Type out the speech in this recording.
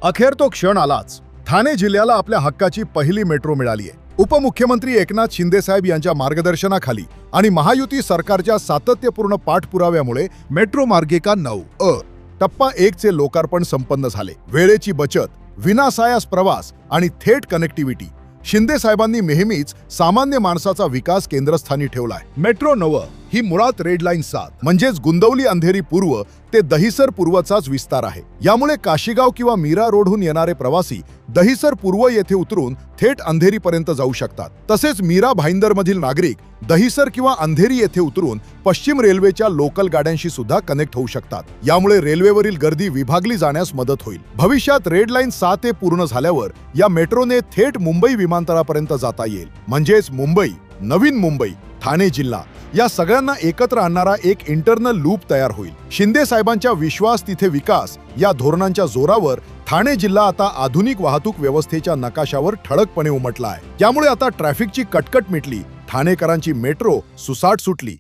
अखेर तो क्षण आलाच. ठाणे जिल्ह्याला आपल्या हक्काची पहिली मेट्रो मिळाली आहे. उपमुख्यमंत्री एकनाथ शिंदेसाहेब यांच्या मार्गदर्शनाखाली आणि महायुती सरकारच्या सातत्यपूर्ण पाठपुराव्यामुळे मेट्रो मार्गिका 9 टप्पा 1 चे लोकार्पण संपन्न झाले. वेळेची बचत, विनासायास प्रवास आणि थेट कनेक्टिव्हिटी. शिंदे साहेबांनी नेहमीच सामान्य माणसाचा विकास केंद्रस्थानी ठेवलाय. मेट्रो 9 ही मुळात रेड लाईन 7 म्हणजेच गुंदवली अंधेरी पूर्व ते दहिसर पूर्वचाच विस्तार आहे. यामुळे काशीगाव किंवा मीरा रोडहून येणारे प्रवासी दहिसर पूर्व येथे उतरून थेट अंधेरीपर्यंत जाऊ शकतात. तसेच मीरा भाईंदरमधील नागरिक दहिसर किंवा अंधेरी येथे उतरून पश्चिम रेल्वेच्या लोकल गाड्यांशी सुद्धा कनेक्ट होऊ शकतात. यामुळे रेल्वेवरील गर्दी विभागली जाण्यास मदत होईल. भविष्यात रेड लाईन 7 पूर्ण झाल्यावर या मेट्रोने थेट मुंबई विमानतळापर्यंत जाता येईल. म्हणजेच मुंबई, नवीन मुंबई, ठाणे जिल्हा या सगळ्यांना एकत्र आणणारा एक इंटरनल लूप तयार होईल. शिंदे साहेबांच्या विश्वास तिथे विकास या धोरणांच्या जोरावर ठाणे जिल्हा आता आधुनिक वाहतूक व्यवस्थेच्या नकाशावर ठळकपणे उमटला आहे. त्यामुळे आता ट्रॅफिकची कटकट मिटली, ठाणेकरांची मेट्रो सुसाट सुटली.